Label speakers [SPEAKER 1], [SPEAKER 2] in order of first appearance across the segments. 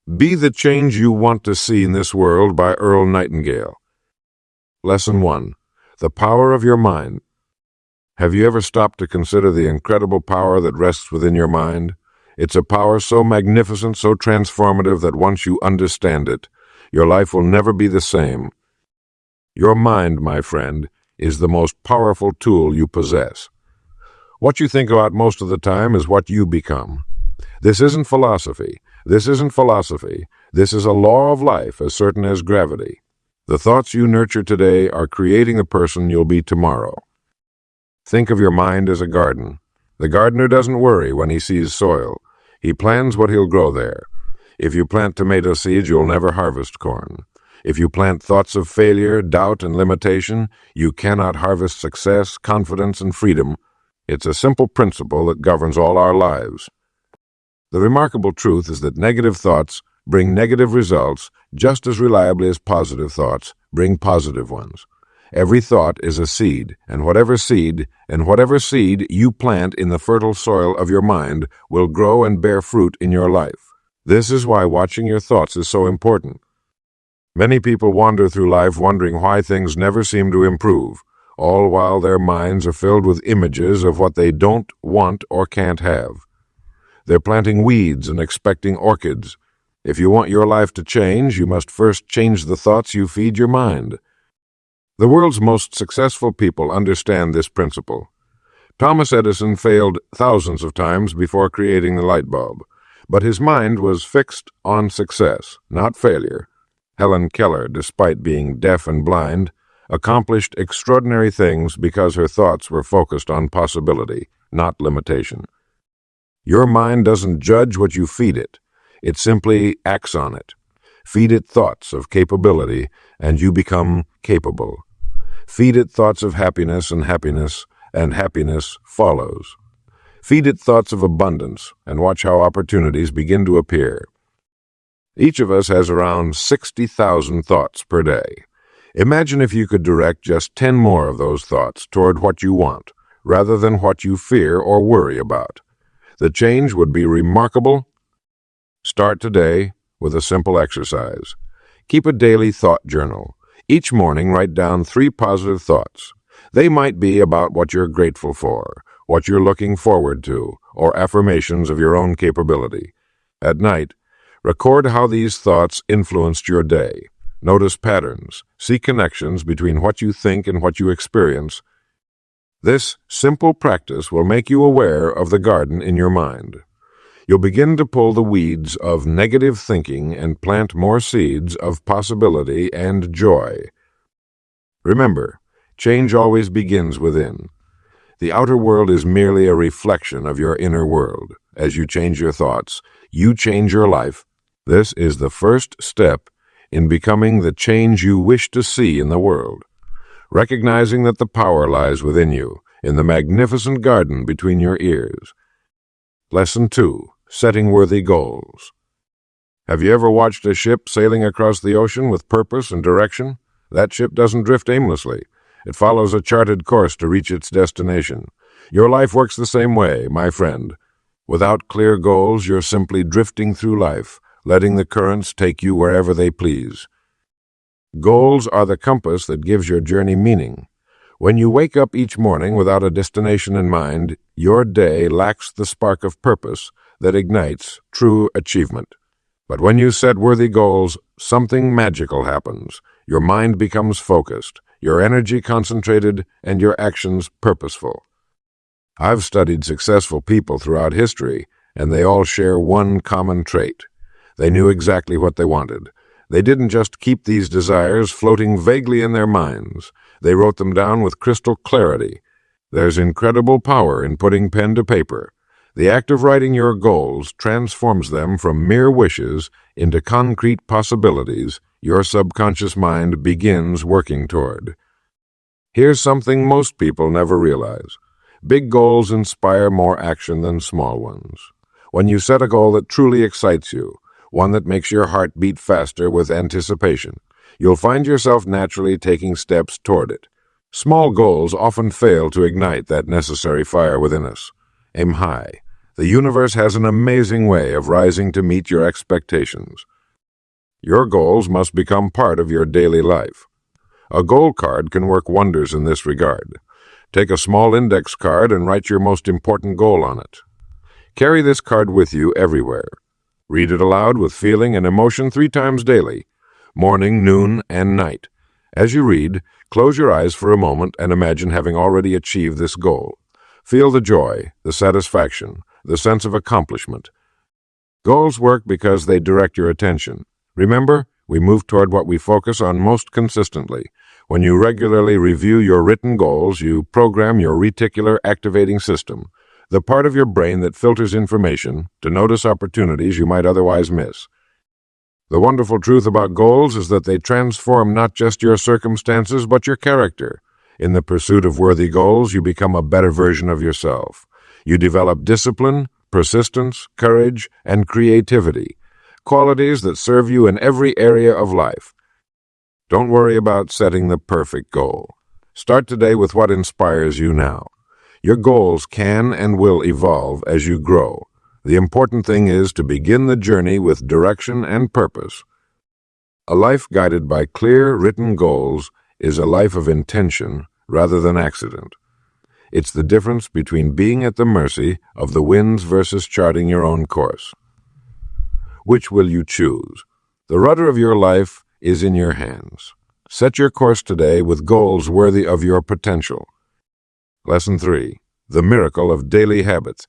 [SPEAKER 1] Be the change you want to see in this world by Earl Nightingale. Lesson 1. The power of your mind. Have you ever stopped to consider the incredible power that rests within your mind? It's a power so magnificent, so transformative that once you understand it, your life will never be the same. Your mind, my friend, is the most powerful tool you possess. What you think about most of the time is what you become. This isn't philosophy. This isn't philosophy. This is a law of life as certain as gravity. The thoughts you nurture today are creating the person you'll be tomorrow. Think of your mind as a garden. The gardener doesn't worry when he sees soil. He plans what he'll grow there. If you plant tomato seeds, you'll never harvest corn. If you plant thoughts of failure, doubt, and limitation, you cannot harvest success, confidence, and freedom. It's a simple principle that governs all our lives. The remarkable truth is that negative thoughts bring negative results just as reliably as positive thoughts bring positive ones. Every thought is a seed, and whatever seed you plant in the fertile soil of your mind will grow and bear fruit in your life. This is why watching your thoughts is so important. Many people wander through life wondering why things never seem to improve, all while their minds are filled with images of what they don't want or can't have. They're planting weeds and expecting orchids. If you want your life to change, you must first change the thoughts you feed your mind. The world's most successful people understand this principle. Thomas Edison failed thousands of times before creating the light bulb, but his mind was fixed on success, not failure. Helen Keller, despite being deaf and blind, accomplished extraordinary things because her thoughts were focused on possibility, not limitation. Your mind doesn't judge what you feed it. It simply acts on it. Feed it thoughts of capability, and you become capable. Feed it thoughts of happiness, and happiness follows. Feed it thoughts of abundance, and watch how opportunities begin to appear. Each of us has around 60,000 thoughts per day. Imagine if you could direct just 10 more of those thoughts toward what you want, rather than what you fear or worry about. The change would be remarkable. Start today with a simple exercise. Keep a daily thought journal. Each morning, write down 3 positive thoughts. They might be about what you're grateful for, what you're looking forward to, or affirmations of your own capability. At night, record how these thoughts influenced your day. Notice patterns. See connections between what you think and what you experience. This simple practice will make you aware of the garden in your mind. You'll begin to pull the weeds of negative thinking and plant more seeds of possibility and joy. Remember, change always begins within. The outer world is merely a reflection of your inner world. As you change your thoughts, you change your life. This is the first step in becoming the change you wish to see in the world. Recognizing that the power lies within you, in the magnificent garden between your ears. Lesson 2. Setting worthy goals. Have you ever watched a ship sailing across the ocean with purpose and direction? That ship doesn't drift aimlessly. It follows a charted course to reach its destination. Your life works the same way, my friend. Without clear goals, you're simply drifting through life, letting the currents take you wherever they please. Goals are the compass that gives your journey meaning. When you wake up each morning without a destination in mind, your day lacks the spark of purpose that ignites true achievement. But when you set worthy goals, something magical happens. Your mind becomes focused, your energy concentrated, and your actions purposeful. I've studied successful people throughout history, and they all share one common trait. They knew exactly what they wanted. They didn't just keep these desires floating vaguely in their minds. They wrote them down with crystal clarity. There's incredible power in putting pen to paper. The act of writing your goals transforms them from mere wishes into concrete possibilities your subconscious mind begins working toward. Here's something most people never realize. Big goals inspire more action than small ones. When you set a goal that truly excites you, one that makes your heart beat faster with anticipation, you'll find yourself naturally taking steps toward it. Small goals often fail to ignite that necessary fire within us. Aim high. The universe has an amazing way of rising to meet your expectations. Your goals must become part of your daily life. A goal card can work wonders in this regard. Take a small index card and write your most important goal on it. Carry this card with you everywhere. Read it aloud with feeling and emotion 3 times daily, morning, noon, and night. As you read, close your eyes for a moment and imagine having already achieved this goal. Feel the joy, the satisfaction, the sense of accomplishment. Goals work because they direct your attention. Remember, we move toward what we focus on most consistently. When you regularly review your written goals, you program your reticular activating system, the part of your brain that filters information to notice opportunities you might otherwise miss. The wonderful truth about goals is that they transform not just your circumstances, but your character. In the pursuit of worthy goals, you become a better version of yourself. You develop discipline, persistence, courage, and creativity, qualities that serve you in every area of life. Don't worry about setting the perfect goal. Start today with what inspires you now. Your goals can and will evolve as you grow. The important thing is to begin the journey with direction and purpose. A life guided by clear, written goals is a life of intention rather than accident. It's the difference between being at the mercy of the winds versus charting your own course. Which will you choose? The rudder of your life is in your hands. Set your course today with goals worthy of your potential. Lesson 3. The miracle of daily habits.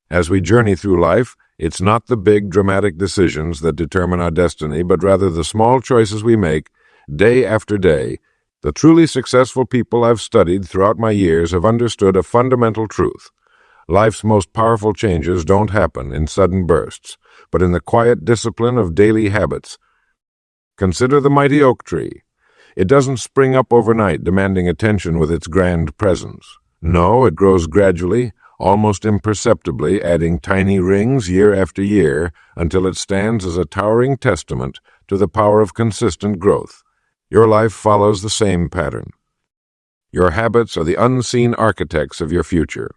[SPEAKER 1] As we journey through life, it's not the big, dramatic decisions that determine our destiny, but rather the small choices we make, day after day. The truly successful people I've studied throughout my years have understood a fundamental truth. Life's most powerful changes don't happen in sudden bursts, but in the quiet discipline of daily habits. Consider the mighty oak tree. It doesn't spring up overnight, demanding attention with its grand presence. No, it grows gradually, almost imperceptibly, adding tiny rings year after year until it stands as a towering testament to the power of consistent growth. Your life follows the same pattern. Your habits are the unseen architects of your future.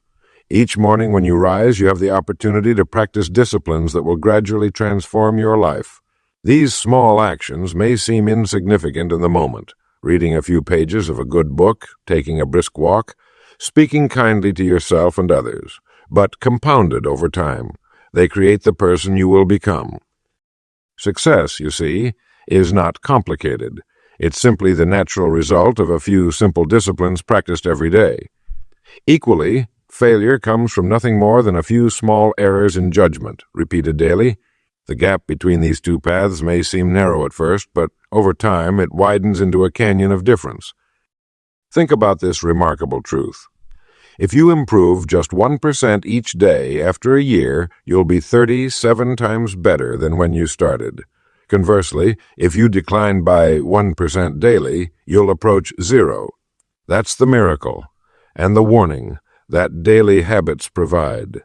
[SPEAKER 1] Each morning when you rise, you have the opportunity to practice disciplines that will gradually transform your life. These small actions may seem insignificant in the moment: reading a few pages of a good book, taking a brisk walk, speaking kindly to yourself and others, but compounded over time, they create the person you will become. Success, you see, is not complicated. It's simply the natural result of a few simple disciplines practiced every day. Equally, failure comes from nothing more than a few small errors in judgment, repeated daily. The gap between these two paths may seem narrow at first, but over time it widens into a canyon of difference. Think about this remarkable truth. If you improve just 1% each day after a year, you'll be 37 times better than when you started. Conversely, if you decline by 1% daily, you'll approach 0. That's the miracle and the warning that daily habits provide.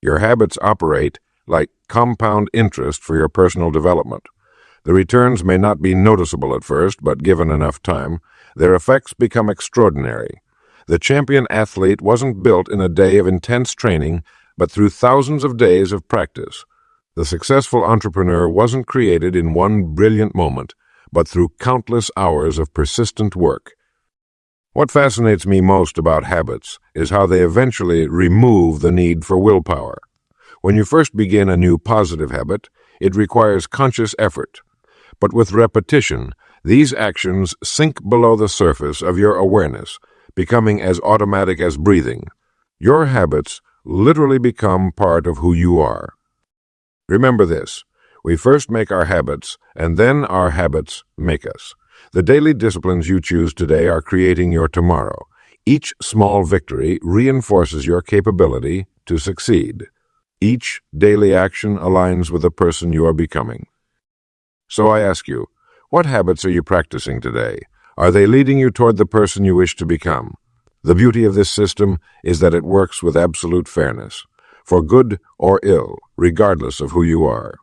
[SPEAKER 1] Your habits operate like compound interest for your personal development. The returns may not be noticeable at first, but given enough time, their effects become extraordinary. The champion athlete wasn't built in a day of intense training, but through thousands of days of practice. The successful entrepreneur wasn't created in one brilliant moment, but through countless hours of persistent work. What fascinates me most about habits is how they eventually remove the need for willpower. When you first begin a new positive habit, it requires conscious effort. But with repetition, these actions sink below the surface of your awareness, becoming as automatic as breathing. Your habits literally become part of who you are. Remember this: we first make our habits, and then our habits make us. The daily disciplines you choose today are creating your tomorrow. Each small victory reinforces your capability to succeed. Each daily action aligns with the person you are becoming. So I ask you, what habits are you practicing today? Are they leading you toward the person you wish to become? The beauty of this system is that it works with absolute fairness, for good or ill, regardless of who you are.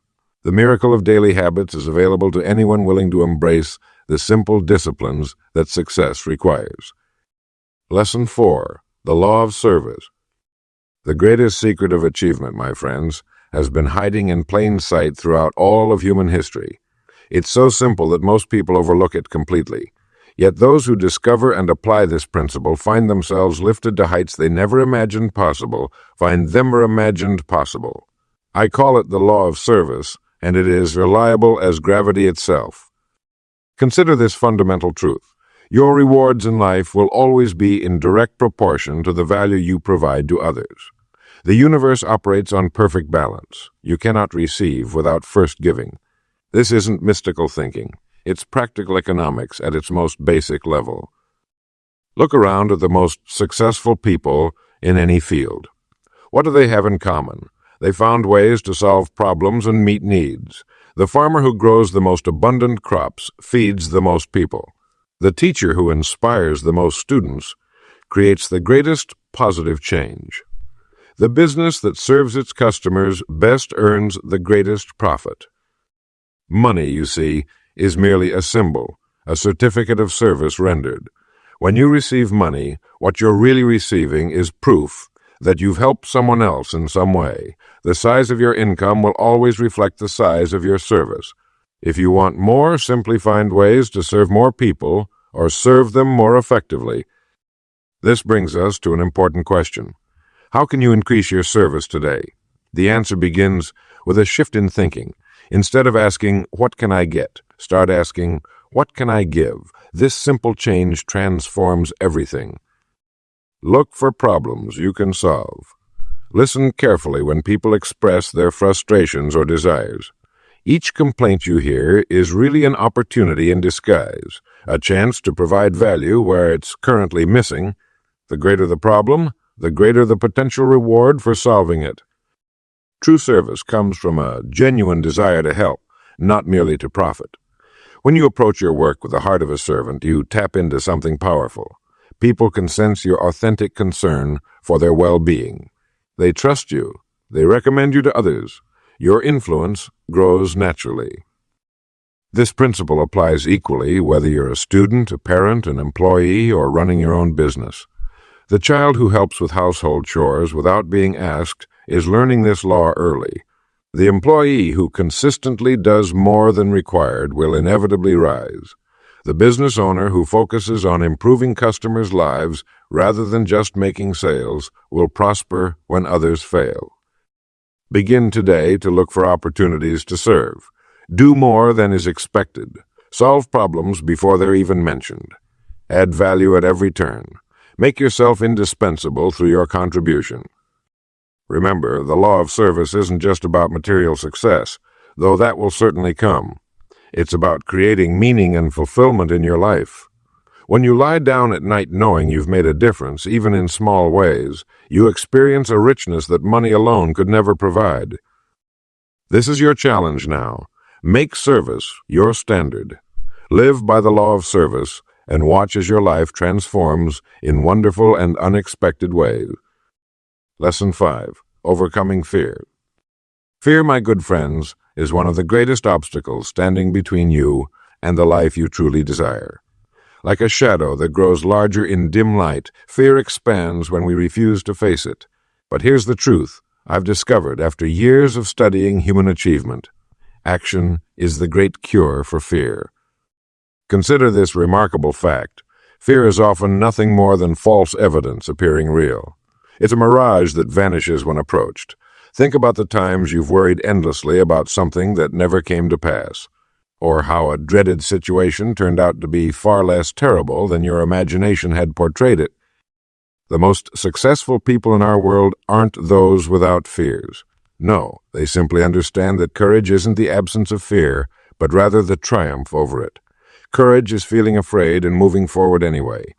[SPEAKER 1] The miracle of daily habits is available to anyone willing to embrace the simple disciplines that success requires. Lesson 4. The Law of Service. The greatest secret of achievement, my friends, has been hiding in plain sight throughout all of human history. It's so simple that most people overlook it completely. Yet those who discover and apply this principle find themselves lifted to heights they never imagined possible, find them imagined possible. I call it the law of service, and it is reliable as gravity itself. Consider this fundamental truth. Your rewards in life will always be in direct proportion to the value you provide to others. The universe operates on perfect balance. You cannot receive without first giving. This isn't mystical thinking. It's practical economics at its most basic level. Look around at the most successful people in any field. What do they have in common? They found ways to solve problems and meet needs. The farmer who grows the most abundant crops feeds the most people. The teacher who inspires the most students creates the greatest positive change. The business that serves its customers best earns the greatest profit. Money, you see, is merely a symbol, a certificate of service rendered. When you receive money, what you're really receiving is proof that you've helped someone else in some way. The size of your income will always reflect the size of your service. If you want more, simply find ways to serve more people or serve them more effectively. This brings us to an important question. How can you increase your service today? The answer begins with a shift in thinking. Instead of asking, "What can I get?" start asking, "What can I give?" This simple change transforms everything. Look for problems you can solve. Listen carefully when people express their frustrations or desires. Each complaint you hear is really an opportunity in disguise, a chance to provide value where it's currently missing. The greater the problem, the greater the potential reward for solving it. True service comes from a genuine desire to help, not merely to profit. When you approach your work with the heart of a servant, you tap into something powerful. People can sense your authentic concern for their well-being. They trust you. They recommend you to others. Your influence grows naturally. This principle applies equally whether you're a student, a parent, an employee, or running your own business. The child who helps with household chores without being asked is learning this law early. The employee who consistently does more than required will inevitably rise. The business owner who focuses on improving customers' lives rather than just making sales will prosper when others fail. Begin today to look for opportunities to serve. Do more than is expected. Solve problems before they're even mentioned. Add value at every turn. Make yourself indispensable through your contribution. Remember, the law of service isn't just about material success, though that will certainly come. It's about creating meaning and fulfillment in your life. When you lie down at night knowing you've made a difference, even in small ways, you experience a richness that money alone could never provide. This is your challenge now. Make service your standard. Live by the law of service and watch as your life transforms in wonderful and unexpected ways. Lesson 5. Overcoming Fear. Fear, my good friends, is one of the greatest obstacles standing between you and the life you truly desire. Like a shadow that grows larger in dim light, fear expands when we refuse to face it. But here's the truth I've discovered after years of studying human achievement. Action is the great cure for fear. Consider this remarkable fact. Fear is often nothing more than false evidence appearing real. It's a mirage that vanishes when approached. Think about the times you've worried endlessly about something that never came to pass, or how a dreaded situation turned out to be far less terrible than your imagination had portrayed it. The most successful people in our world aren't those without fears. No, they simply understand that courage isn't the absence of fear, but rather the triumph over it. Courage is feeling afraid and moving forward anyway.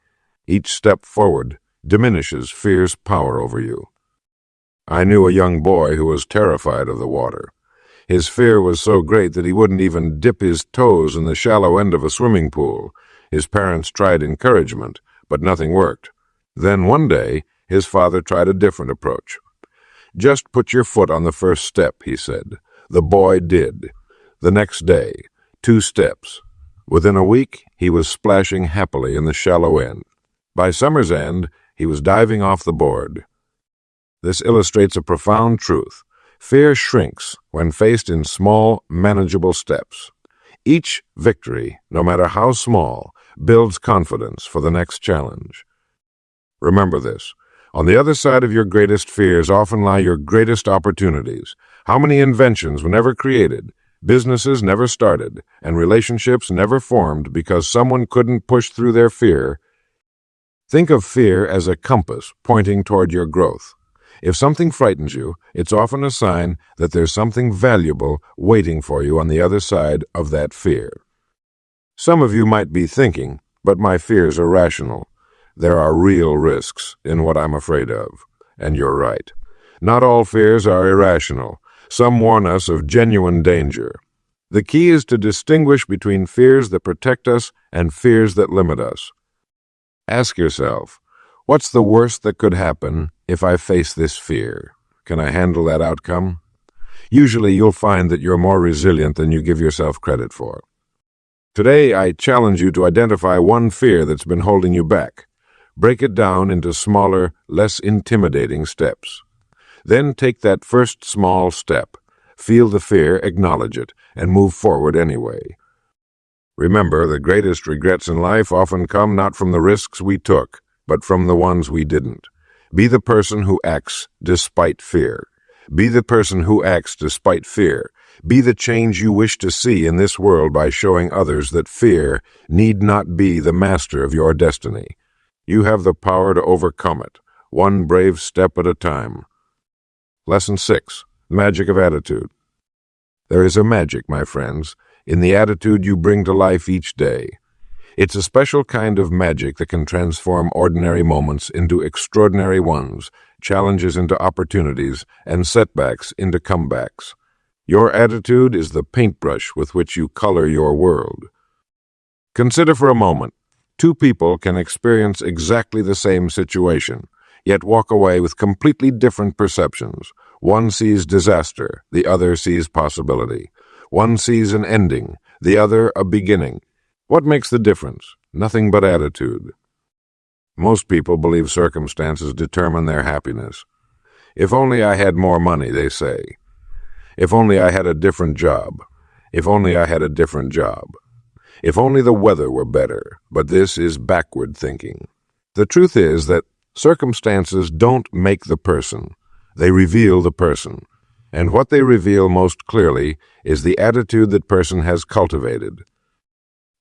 [SPEAKER 1] Each step forward diminishes fear's power over you. I knew a young boy who was terrified of the water. His fear was so great that he wouldn't even dip his toes in the shallow end of a swimming pool. His parents tried encouragement, but nothing worked. Then one day, his father tried a different approach. "Just put your foot on the first step," he said. The boy did. The next day, 2 steps. Within a week, he was splashing happily in the shallow end. By summer's end, he was diving off the board. This illustrates a profound truth. Fear shrinks when faced in small, manageable steps. Each victory, no matter how small, builds confidence for the next challenge. Remember this. On the other side of your greatest fears often lie your greatest opportunities. How many inventions were never created, businesses never started, and relationships never formed because someone couldn't push through their fear? Think of fear as a compass pointing toward your growth. If something frightens you, it's often a sign that there's something valuable waiting for you on the other side of that fear. Some of you might be thinking, but my fears are rational. There are real risks in what I'm afraid of. And you're right. Not all fears are irrational. Some warn us of genuine danger. The key is to distinguish between fears that protect us and fears that limit us. Ask yourself, what's the worst that could happen if I face this fear? Can I handle that outcome? Usually you'll find that you're more resilient than you give yourself credit for. Today, I challenge you to identify one fear that's been holding you back. Break it down into smaller, less intimidating steps. Then take that first small step. Feel the fear, acknowledge it, and move forward anyway. Remember, the greatest regrets in life often come not from the risks we took, but from the ones we didn't. Be the person who acts despite fear. Be the person who acts despite fear. Be the change you wish to see in this world by showing others that fear need not be the master of your destiny. You have the power to overcome it, one brave step at a time. Lesson 6. Magic of Attitude. There is a magic, my friends, in the attitude you bring to life each day. It's a special kind of magic that can transform ordinary moments into extraordinary ones, challenges into opportunities, and setbacks into comebacks. Your attitude is the paintbrush with which you color your world. Consider for a moment. Two people can experience exactly the same situation, yet walk away with completely different perceptions. One sees disaster, the other sees possibility. One sees an ending, the other a beginning. What makes the difference? Nothing but attitude. Most people believe circumstances determine their happiness. If only I had more money, they say. If only I had a different job. If only I had a different job. If only the weather were better, but this is backward thinking. The truth is that circumstances don't make the person. They reveal the person. And what they reveal most clearly is the attitude that person has cultivated.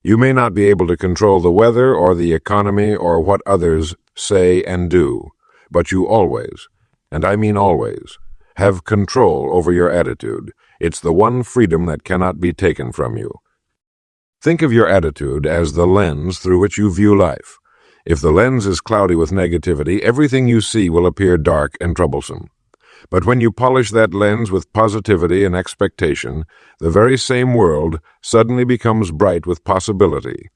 [SPEAKER 1] You may not be able to control the weather or the economy or what others say and do, but you always, and I mean always, have control over your attitude. It's the one freedom that cannot be taken from you. Think of your attitude as the lens through which you view life. If the lens is cloudy with negativity, everything you see will appear dark and troublesome. But when you polish that lens with positivity and expectation, the very same world suddenly becomes bright with possibility.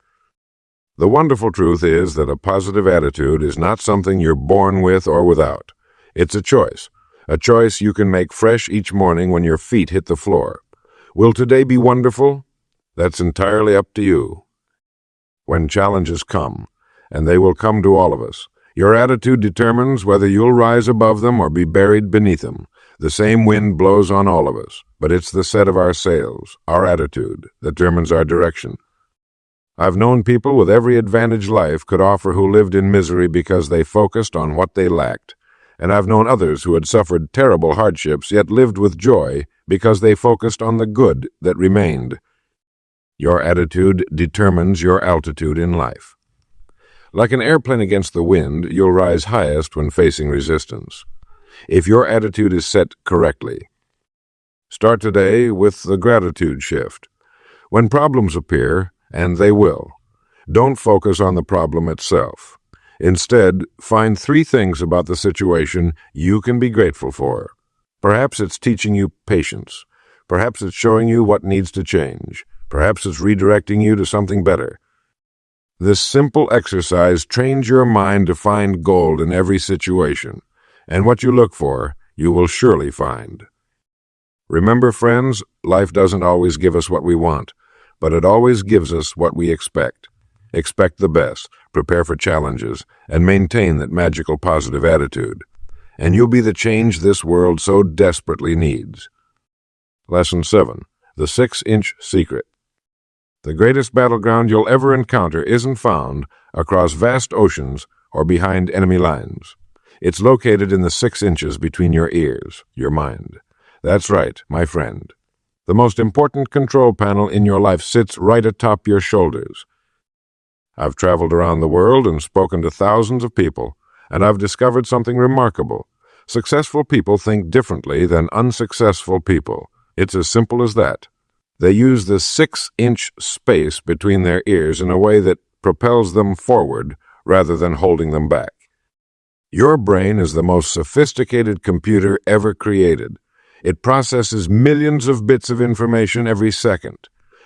[SPEAKER 1] The wonderful truth is that a positive attitude is not something you're born with or without. It's a choice you can make fresh each morning when your feet hit the floor. Will today be wonderful? That's entirely up to you. When challenges come, and they will come to all of us, your attitude determines whether you'll rise above them or be buried beneath them. The same wind blows on all of us, but it's the set of our sails, our attitude, that determines our direction. I've known people with every advantage life could offer who lived in misery because they focused on what they lacked. And I've known others who had suffered terrible hardships yet lived with joy because they focused on the good that remained. Your attitude determines your altitude in life. Like an airplane against the wind, you'll rise highest when facing resistance. If your attitude is set correctly. Start today with the gratitude shift. When problems appear, and they will, don't focus on the problem itself. Instead, find 3 things about the situation you can be grateful for. Perhaps it's teaching you patience. Perhaps it's showing you what needs to change. Perhaps it's redirecting you to something better. This simple exercise trains your mind to find gold in every situation, and what you look for, you will surely find. Remember, friends, life doesn't always give us what we want, but it always gives us what we expect. Expect the best, prepare for challenges, and maintain that magical positive attitude. and you'll be the change this world so desperately needs. Lesson 7. The 6-inch secret. The greatest battleground you'll ever encounter isn't found across vast oceans or behind enemy lines. It's located in the 6 inches between your ears, your mind. That's right, my friend. The most important control panel in your life sits right atop your shoulders. I've traveled around the world and spoken to thousands of people, and I've discovered something remarkable. Successful people think differently than unsuccessful people. It's as simple as that. They use the 6-inch space between their ears in a way that propels them forward rather than holding them back. Your brain is the most sophisticated computer ever created. It processes millions of bits of information every second.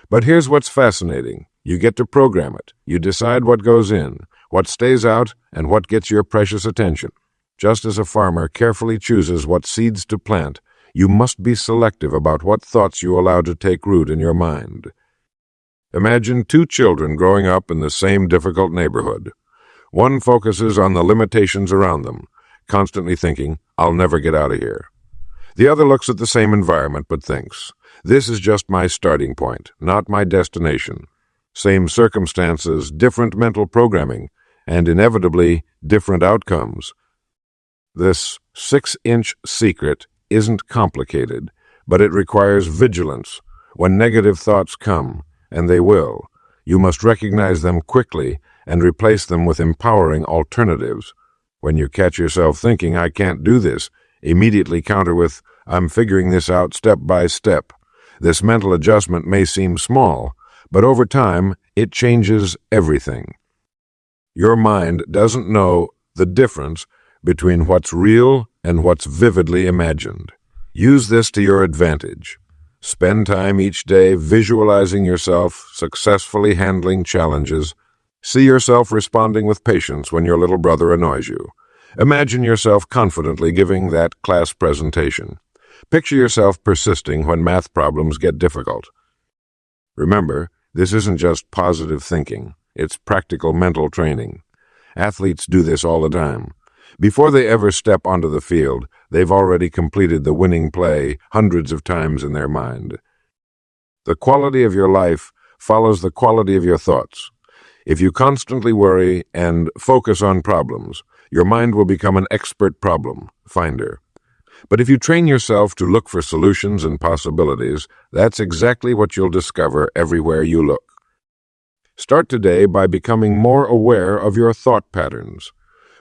[SPEAKER 1] But here's what's fascinating. You get to program it. You decide what goes in, what stays out, and what gets your precious attention. Just as a farmer carefully chooses what seeds to plant, you must be selective about what thoughts you allow to take root in your mind. Imagine 2 children growing up in the same difficult neighborhood. One focuses on the limitations around them, constantly thinking, "I'll never get out of here." The other looks at the same environment but thinks, "This is just my starting point, not my destination." Same circumstances, different mental programming, and inevitably different outcomes. This 6-inch secret isn't complicated, but it requires vigilance. When negative thoughts come, and they will, you must recognize them quickly and replace them with empowering alternatives. When you catch yourself thinking, "I can't do this," immediately counter with, "I'm figuring this out step by step." This mental adjustment may seem small, but over time, it changes everything. Your mind doesn't know the difference between what's real and what's vividly imagined. Use this to your advantage. Spend time each day visualizing yourself successfully handling challenges. See yourself responding with patience when your little brother annoys you. Imagine yourself confidently giving that class presentation. Picture yourself persisting when math problems get difficult. Remember, this isn't just positive thinking. It's practical mental training. Athletes do this all the time. Before they ever step onto the field, they've already completed the winning play hundreds of times in their mind. The quality of your life follows the quality of your thoughts. If you constantly worry and focus on problems, your mind will become an expert problem finder. But if you train yourself to look for solutions and possibilities, that's exactly what you'll discover everywhere you look. Start today by becoming more aware of your thought patterns.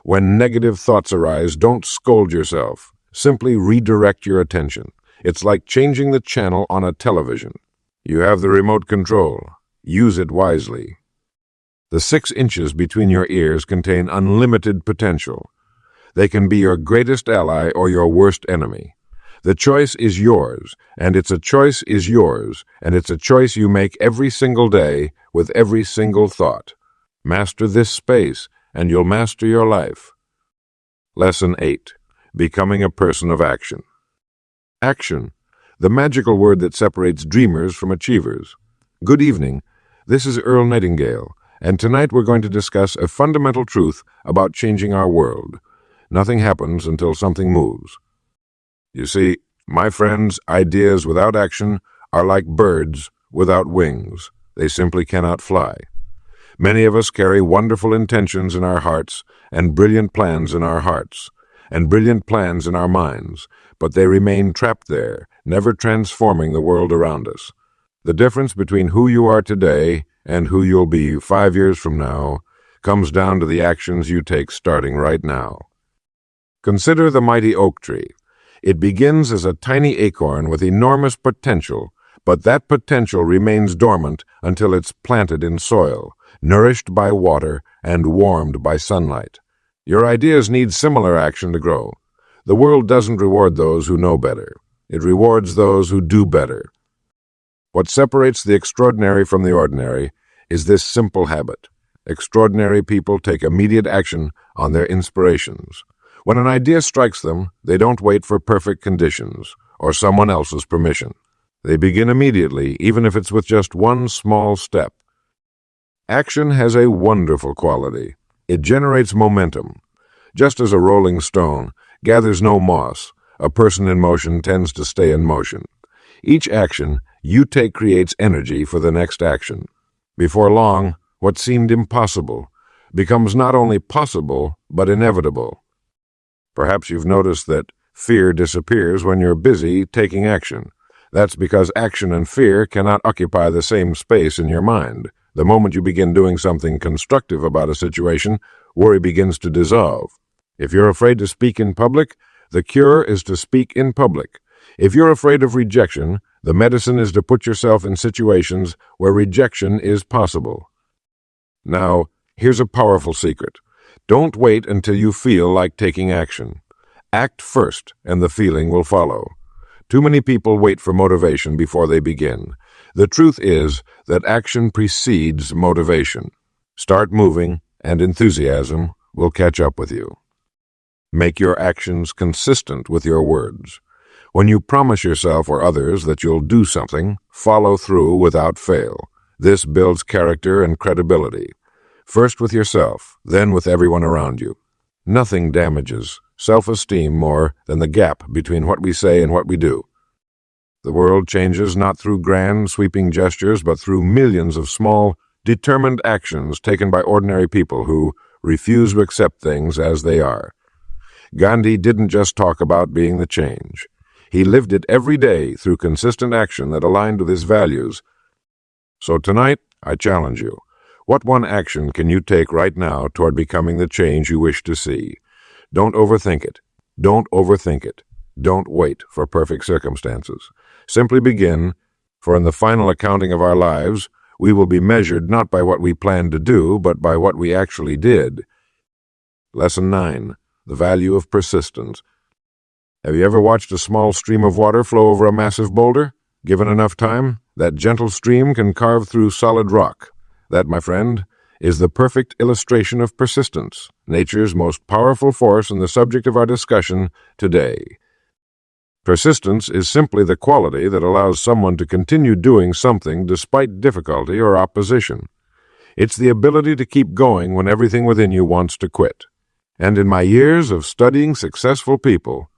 [SPEAKER 1] When negative thoughts arise, don't scold yourself. Simply redirect your attention. It's like changing the channel on a television. You have the remote control. Use it wisely. The 6 inches between your ears contain unlimited potential. They can be your greatest ally or your worst enemy. The choice is yours, and it's a choice you make every single day with every single thought. Master this space, and you'll master your life. Lesson 8. Becoming a person of action. Action, the magical word that separates dreamers from achievers. Good evening. This is Earl Nightingale, and tonight we're going to discuss a fundamental truth about changing our world. Nothing happens until something moves. You see, my friends, ideas without action are like birds without wings. They simply cannot fly. Many of us carry wonderful intentions in our hearts and brilliant plans in our hearts and brilliant plans in our minds, but they remain trapped there, never transforming the world around us. The difference between who you are today and who you'll be 5 years from now comes down to the actions you take starting right now. Consider the mighty oak tree. It begins as a tiny acorn with enormous potential, but that potential remains dormant until it's planted in soil, nourished by water, and warmed by sunlight. Your ideas need similar action to grow. The world doesn't reward those who know better. It rewards those who do better. What separates the extraordinary from the ordinary is this simple habit. Extraordinary people take immediate action on their inspirations. When an idea strikes them, they don't wait for perfect conditions or someone else's permission. They begin immediately, even if it's with just one small step. Action has a wonderful quality. It generates momentum. Just as a rolling stone, gathers no moss. A person in motion tends to stay in motion. Each action you take creates energy for the next action. Before long, what seemed impossible becomes not only possible, but inevitable. Perhaps you've noticed that fear disappears when you're busy taking action. That's because action and fear cannot occupy the same space in your mind. The moment you begin doing something constructive about a situation, worry begins to dissolve. If you're afraid to speak in public, the cure is to speak in public. If you're afraid of rejection, the medicine is to put yourself in situations where rejection is possible. Now, here's a powerful secret. Don't wait until you feel like taking action. Act first, and the feeling will follow. Too many people wait for motivation before they begin. The truth is that action precedes motivation. Start moving, and enthusiasm will catch up with you. Make your actions consistent with your words. When you promise yourself or others that you'll do something, follow through without fail. This builds character and credibility. First with yourself, then with everyone around you. Nothing damages self-esteem more than the gap between what we say and what we do. The world changes not through grand, sweeping gestures, but through millions of small, determined actions taken by ordinary people who refuse to accept things as they are. Gandhi didn't just talk about being the change. He lived it every day through consistent action that aligned with his values. So tonight, I challenge you. What one action can you take right now toward becoming the change you wish to see? Don't overthink it. Don't overthink it. Don't wait for perfect circumstances. Simply begin, for in the final accounting of our lives, we will be measured not by what we planned to do, but by what we actually did. Lesson 9. The value of persistence. Have you ever watched a small stream of water flow over a massive boulder? Given enough time, that gentle stream can carve through solid rock. That, my friend, is the perfect illustration of persistence, nature's most powerful force and the subject of our discussion today. Persistence is simply the quality that allows someone to continue doing something despite difficulty or opposition. It's the ability to keep going when everything within you wants to quit. And in my years of studying successful people,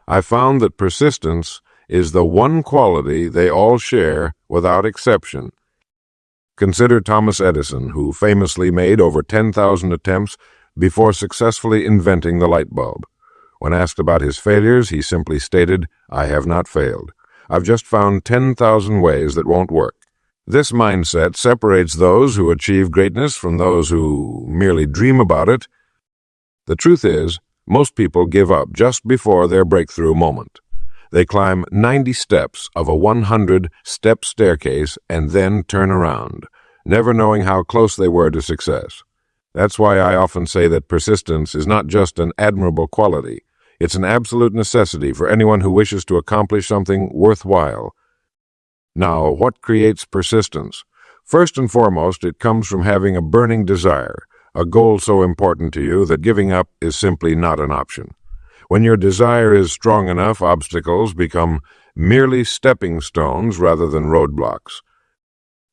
[SPEAKER 1] I found that persistence is the one quality they all share without exception. Consider Thomas Edison, who famously made over 10,000 attempts before successfully inventing the light bulb. When asked about his failures, he simply stated, "I have not failed. I've just found 10,000 ways that won't work." This mindset separates those who achieve greatness from those who merely dream about it. The truth is, most people give up just before their breakthrough moment. They climb 90 steps of a 100-step staircase and then turn around, never knowing how close they were to success. That's why I often say that persistence is not just an admirable quality. It's an absolute necessity for anyone who wishes to accomplish something worthwhile. Now, what creates persistence? First and foremost, it comes from having a burning desire, a goal so important to you that giving up is simply not an option. When your desire is strong enough, obstacles become merely stepping stones rather than roadblocks.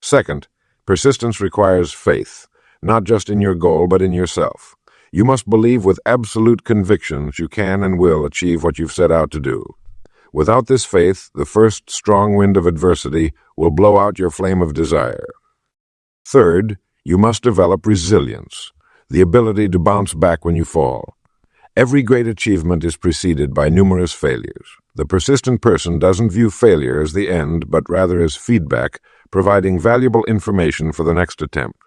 [SPEAKER 1] Second, persistence requires faith, not just in your goal but in yourself. You must believe with absolute conviction that you can and will achieve what you've set out to do. Without this faith, the first strong wind of adversity will blow out your flame of desire. Third, you must develop resilience, the ability to bounce back when you fall. Every great achievement is preceded by numerous failures. The persistent person doesn't view failure as the end, but rather as feedback, providing valuable information for the next attempt.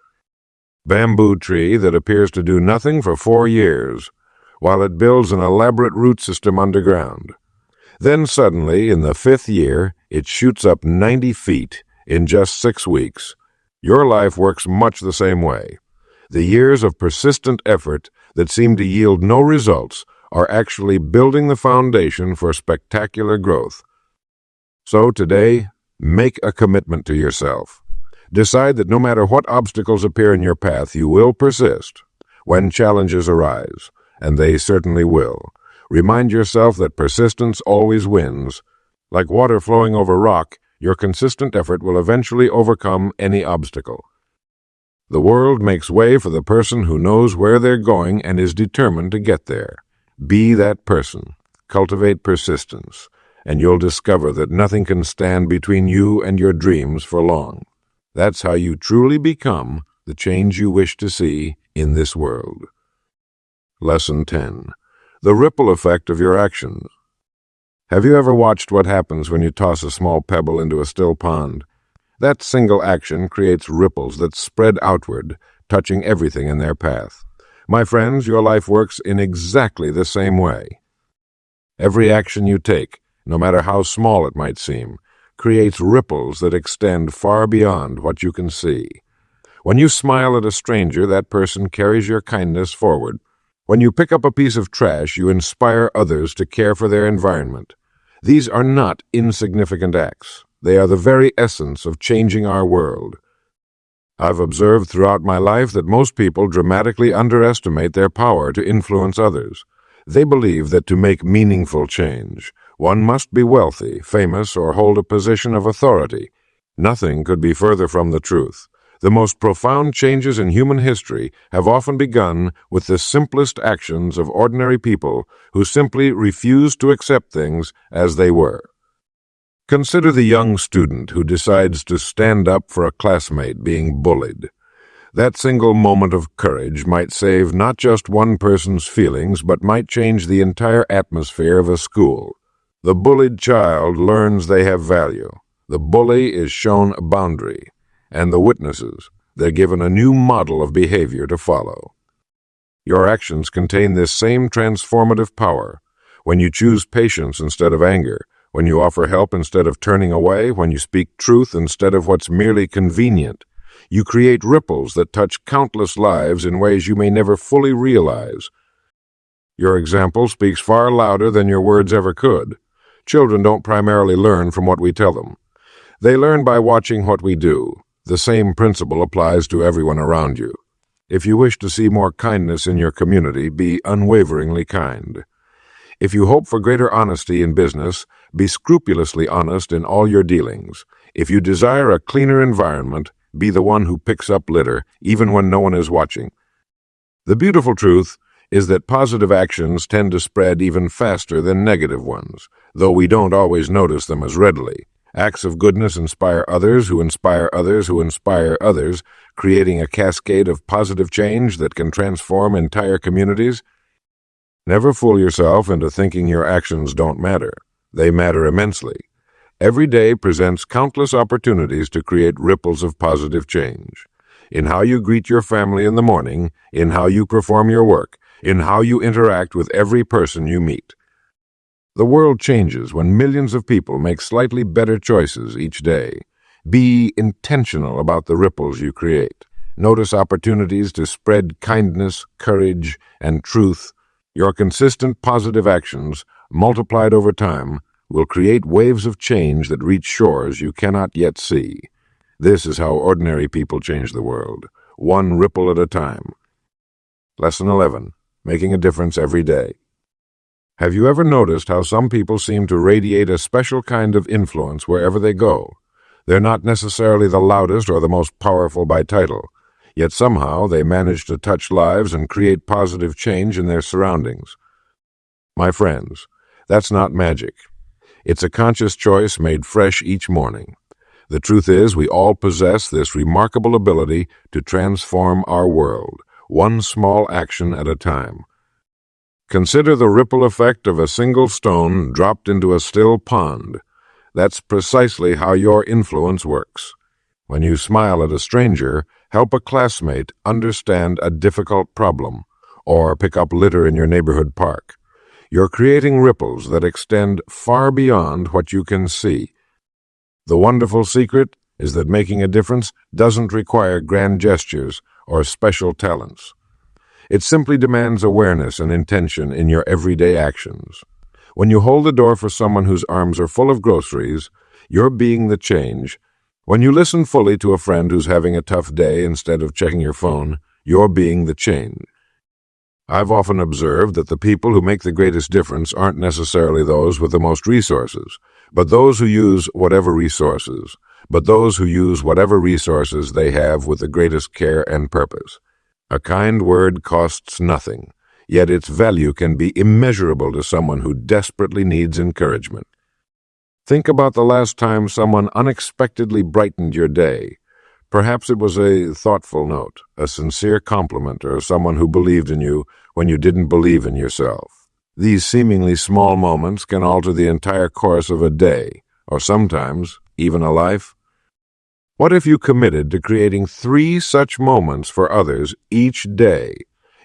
[SPEAKER 1] Bamboo tree that appears to do nothing for 4 years, while it builds an elaborate root system underground. Then suddenly, in the 5th year, it shoots up 90 feet in just 6 weeks. Your life works much the same way. The years of persistent effort that seem to yield no results are actually building the foundation for spectacular growth. So today, make a commitment to yourself. Decide that no matter what obstacles appear in your path, you will persist when challenges arise, and they certainly will. Remind yourself that persistence always wins. Like water flowing over rock, your consistent effort will eventually overcome any obstacle. The world makes way for the person who knows where they're going and is determined to get there. Be that person. Cultivate persistence, and you'll discover that nothing can stand between you and your dreams for long. That's how you truly become the change you wish to see in this world. Lesson 10. The ripple effect of your actions. Have you ever watched what happens when you toss a small pebble into a still pond? That single action creates ripples that spread outward, touching everything in their path. My friends, your life works in exactly the same way. Every action you take, no matter how small it might seem, creates ripples that extend far beyond what you can see. When you smile at a stranger, that person carries your kindness forward. When you pick up a piece of trash, you inspire others to care for their environment. These are not insignificant acts. They are the very essence of changing our world. I've observed throughout my life that most people dramatically underestimate their power to influence others. They believe that to make meaningful change, one must be wealthy, famous, or hold a position of authority. Nothing could be further from the truth. The most profound changes in human history have often begun with the simplest actions of ordinary people who simply refused to accept things as they were. Consider the young student who decides to stand up for a classmate being bullied. That single moment of courage might save not just one person's feelings, but might change the entire atmosphere of a school. The bullied child learns they have value. The bully is shown a boundary, and the witnesses, they're given a new model of behavior to follow. Your actions contain this same transformative power. When you choose patience instead of anger, when you offer help instead of turning away, when you speak truth instead of what's merely convenient, you create ripples that touch countless lives in ways you may never fully realize. Your example speaks far louder than your words ever could. Children don't primarily learn from what we tell them. They learn by watching what we do. The same principle applies to everyone around you. If you wish to see more kindness in your community, be unwaveringly kind. If you hope for greater honesty in business, be scrupulously honest in all your dealings. If you desire a cleaner environment, be the one who picks up litter, even when no one is watching. The beautiful truth is that positive actions tend to spread even faster than negative ones, though we don't always notice them as readily. Acts of goodness inspire others who inspire others who inspire others, creating a cascade of positive change that can transform entire communities. Never fool yourself into thinking your actions don't matter. They matter immensely. Every day presents countless opportunities to create ripples of positive change. In how you greet your family in the morning, in how you perform your work, in how you interact with every person you meet. The world changes when millions of people make slightly better choices each day. Be intentional about the ripples you create. Notice opportunities to spread kindness, courage, and truth. Your consistent positive actions, multiplied over time, will create waves of change that reach shores you cannot yet see. This is how ordinary people change the world, one ripple at a time. Lesson 11. Making a difference every day. Have you ever noticed how some people seem to radiate a special kind of influence wherever they go? They're not necessarily the loudest or the most powerful by title, yet somehow they manage to touch lives and create positive change in their surroundings. My friends, that's not magic. It's a conscious choice made fresh each morning. The truth is, we all possess this remarkable ability to transform our world, one small action at a time. Consider the ripple effect of a single stone dropped into a still pond. That's precisely how your influence works. When you smile at a stranger, help a classmate understand a difficult problem, or pick up litter in your neighborhood park, you're creating ripples that extend far beyond what you can see. The wonderful secret is that making a difference doesn't require grand gestures or special talents. It simply demands awareness and intention in your everyday actions. When you hold the door for someone whose arms are full of groceries, you're being the change. When you listen fully to a friend who's having a tough day instead of checking your phone, you're being the change. I've often observed that the people who make the greatest difference aren't necessarily those with the most resources, but those who use whatever resources they have with the greatest care and purpose. A kind word costs nothing, yet its value can be immeasurable to someone who desperately needs encouragement. Think about the last time someone unexpectedly brightened your day. Perhaps it was a thoughtful note, a sincere compliment, or someone who believed in you when you didn't believe in yourself. These seemingly small moments can alter the entire course of a day, or sometimes even a life. What if you committed to creating 3 such moments for others each day?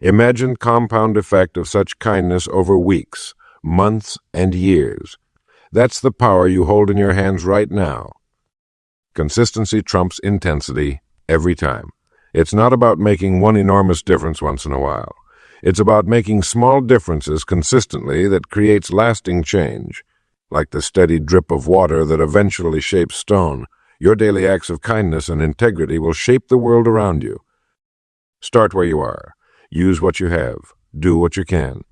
[SPEAKER 1] Imagine compound effect of such kindness over weeks, months, and years. That's the power you hold in your hands right now. Consistency trumps intensity every time. It's not about making one enormous difference once in a while. It's about making small differences consistently that creates lasting change. Like the steady drip of water that eventually shapes stone, your daily acts of kindness and integrity will shape the world around you. Start where you are. Use what you have. Do what you can.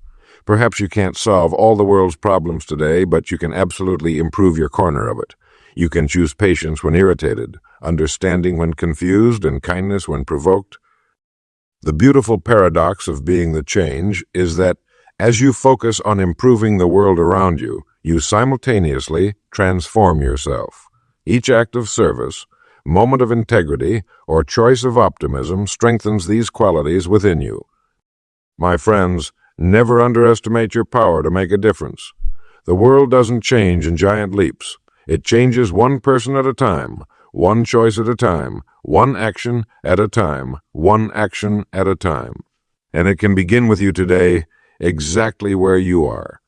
[SPEAKER 1] Perhaps you can't solve all the world's problems today, but you can absolutely improve your corner of it. You can choose patience when irritated, understanding when confused, and kindness when provoked. The beautiful paradox of being the change is that as you focus on improving the world around you, you simultaneously transform yourself. Each act of service, moment of integrity, or choice of optimism strengthens these qualities within you. My friends, never underestimate your power to make a difference. The world doesn't change in giant leaps. It changes one person at a time, one choice at a time, one action at a time, one action at a time. And it can begin with you today, exactly where you are.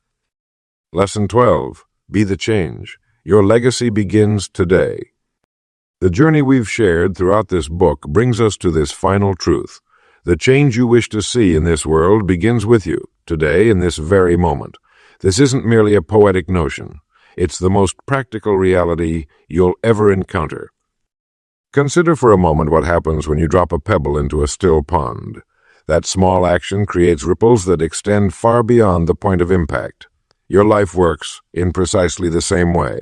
[SPEAKER 1] Lesson 12. Be the change. Your legacy begins today. The journey we've shared throughout this book brings us to this final truth. The change you wish to see in this world begins with you, today, in this very moment. This isn't merely a poetic notion. It's the most practical reality you'll ever encounter. Consider for a moment what happens when you drop a pebble into a still pond. That small action creates ripples that extend far beyond the point of impact. Your life works in precisely the same way.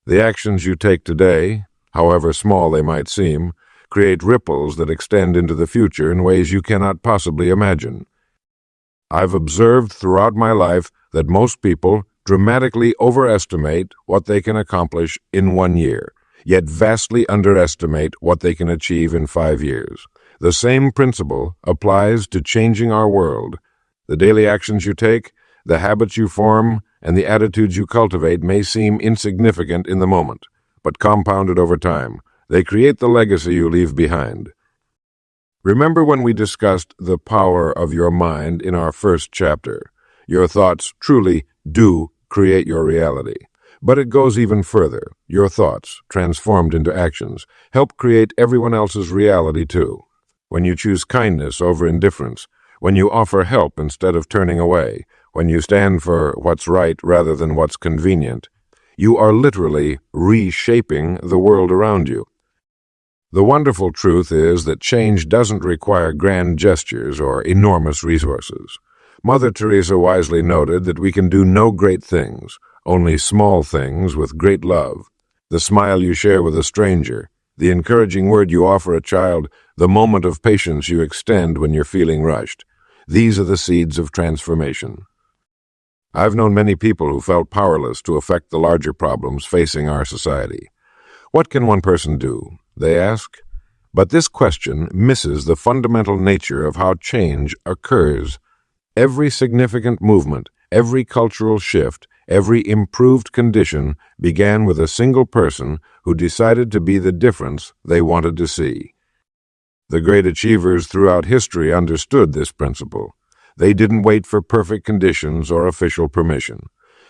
[SPEAKER 1] The actions you take today, however small they might seem, create ripples that extend into the future in ways you cannot possibly imagine. I've observed throughout my life that most people dramatically overestimate what they can accomplish in 1 year, yet vastly underestimate what they can achieve in 5 years. The same principle applies to changing our world. The daily actions you take, the habits you form, and the attitudes you cultivate may seem insignificant in the moment, but compounded over time, they create the legacy you leave behind. Remember when we discussed the power of your mind in our first chapter? Your thoughts truly do create your reality. But it goes even further. Your thoughts, transformed into actions, help create everyone else's reality too. When you choose kindness over indifference, when you offer help instead of turning away, when you stand for what's right rather than what's convenient, you are literally reshaping the world around you. The wonderful truth is that change doesn't require grand gestures or enormous resources. Mother Teresa wisely noted that we can do no great things, only small things with great love. The smile you share with a stranger, the encouraging word you offer a child, the moment of patience you extend when you're feeling rushed. These are the seeds of transformation. I've known many people who felt powerless to affect the larger problems facing our society. What can one person do? They ask. But this question misses the fundamental nature of how change occurs. Every significant movement, every cultural shift, every improved condition began with a single person who decided to be the difference they wanted to see. The great achievers throughout history understood this principle. They didn't wait for perfect conditions or official permission.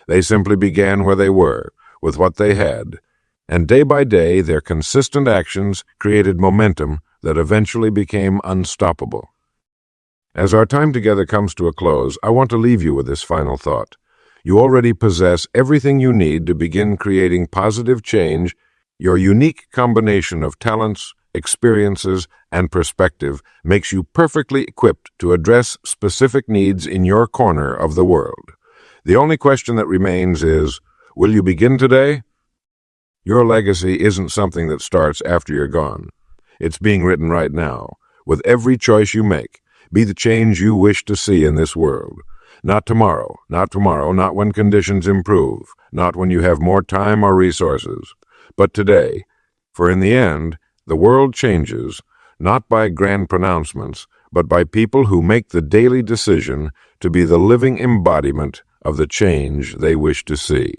[SPEAKER 1] They simply began where they were, with what they had, and day by day their consistent actions created momentum that eventually became unstoppable. As our time together comes to a close, I want to leave you with this final thought. You already possess everything you need to begin creating positive change. Your unique combination of talents, experiences, and perspective makes you perfectly equipped to address specific needs in your corner of the world. The only question that remains is, will you begin today? Your legacy isn't something that starts after you're gone. It's being written right now, with every choice you make, Be the change you wish to see in this world. Not tomorrow, not when conditions improve, not when you have more time or resources, but today. For in the end, the world changes, not by grand pronouncements, but by people who make the daily decision to be the living embodiment of the change they wish to see.